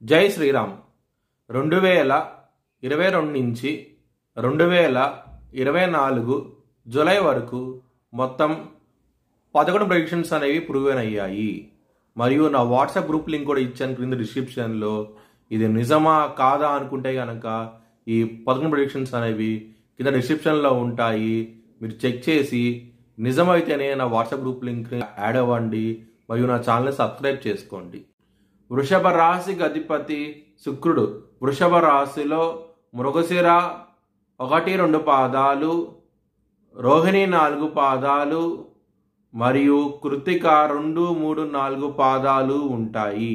జై శ్రీరామ్. 2022 నుంచి 2024 జూలై వరకు మొత్తం 11 ప్రెడిక్షన్స్ అనేవి ప్రూవెన్ అయ్యాయి. మరియు నా వాట్సాప్ గ్రూప్ లింక్ కూడా ఇచ్చాను క్రింద డిస్క్రిప్షన్లో. ఇది నిజమా కాదా అనుకుంటే కనుక ఈ 11 ప్రెడిక్షన్స్ అనేవి కింద డిస్క్రిప్షన్లో ఉంటాయి. మీరు చెక్ చేసి నిజమైతేనే నా వాట్సాప్ గ్రూప్ లింక్ యాడ్ అవ్వండి మరియు నా ఛానల్ని సబ్స్క్రైబ్ చేసుకోండి. వృషభ రాశికి అధిపతి శుక్రుడు. వృషభ రాశిలో మృగశిర 1-2 పాదాలు, రోహిణి 4 పాదాలు మరియు కృత్తిక 2, 3, 4 పాదాలు ఉంటాయి.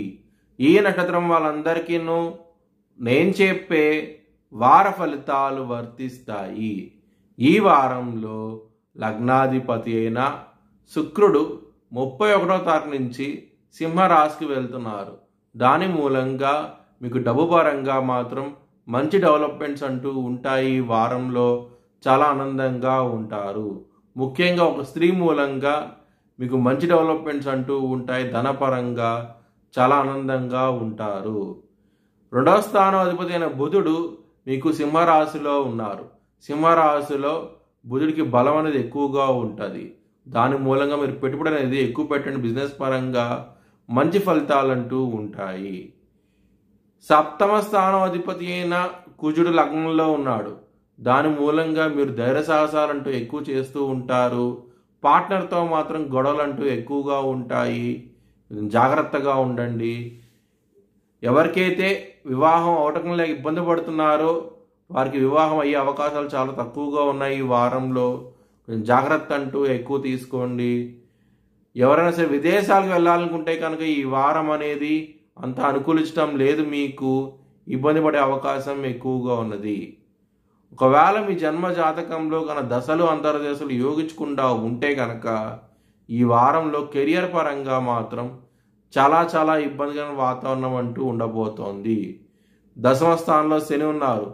ఈ నక్షత్రం వాళ్ళందరికీ నేను చెప్పే వార ఫలితాలు వర్తిస్తాయి. ఈ వారంలో లగ్నాధిపతి అయిన శుక్రుడు 31వ తారీఖు నుంచి సింహరాశికి వెళ్తున్నారు. దాని మూలంగా మీకు డబ్బు పరంగా మాత్రం మంచి డెవలప్మెంట్స్ అంటూ ఉంటాయి. ఈ వారంలో చాలా ఆనందంగా ఉంటారు. ముఖ్యంగా ఒక స్త్రీ మూలంగా మీకు మంచి డెవలప్మెంట్స్ అంటూ ఉంటాయి. ధనపరంగా చాలా ఆనందంగా ఉంటారు. 2వ స్థానం అధిపతి అయిన బుధుడు మీకు సింహరాశిలో ఉన్నారు. సింహరాశిలో బుధుడికి బలం అనేది ఎక్కువగా ఉంటుంది. దాని మూలంగా మీరు పెట్టుబడి అనేది ఎక్కువ పెట్టండి. బిజినెస్ పరంగా మంచి ఫలితాలంటూ ఉంటాయి. 7వ స్థానం అధిపతి అయిన కుజుడు లగ్నంలో ఉన్నాడు. దాని మూలంగా మీరు ధైర్య సాహసాలంటూ ఎక్కువ చేస్తూ ఉంటారు. పార్ట్నర్తో మాత్రం గొడవలంటూ ఎక్కువగా ఉంటాయి. జాగ్రత్తగా ఉండండి. ఎవరికైతే వివాహం అవటం లేక ఇబ్బంది పడుతున్నారో వారికి వివాహం అయ్యే అవకాశాలు చాలా తక్కువగా ఉన్నాయి. ఈ వారంలో జాగ్రత్త అంటూ ఎక్కువ తీసుకోండి. ఎవరైనా సరే విదేశాలకు వెళ్ళాలనుకుంటే కనుక ఈ వారం అనేది అంత అనుకూలించడం లేదు. మీకు ఇబ్బంది పడే అవకాశం ఎక్కువగా ఉన్నది. ఒకవేళ మీ జన్మ జాతకంలో కనుక దశలు అంతర్దశలు యోగించకుండా ఉంటే కనుక ఈ వారంలో కెరియర్ పరంగా మాత్రం చాలా ఇబ్బందికరమైన వాతావరణం అంటూ ఉండబోతోంది. 10వ స్థానంలో శని ఉన్నారు.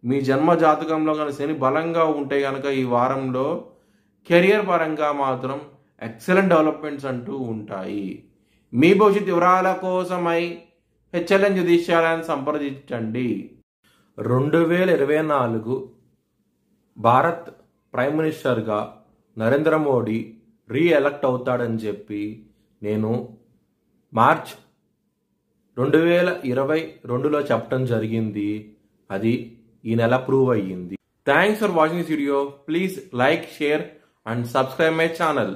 మీ జన్మ జాతకంలో కనుక శని బలంగా ఉంటే కనుక ఈ వారంలో కెరియర్ పరంగా మాత్రం ఎక్సలెంట్ డెవలప్మెంట్స్ అంటూ ఉంటాయి. మీ భవిష్యత్ వివరాల కోసమై హెచ్ఎల్ఎన్ జ్యోతిష్యాలను సంప్రదించండి. 2024 భారత్ ప్రైమ్ మినిస్టర్గా నరేంద్ర మోడీ రీఎలక్ట్ అవుతాడని చెప్పి నేను మార్చ్ 2022లో చెప్పడం జరిగింది. అది ఈ నెల ప్రూవ్ అయ్యింది. Thanks for watching this video. Please like, share and subscribe my channel.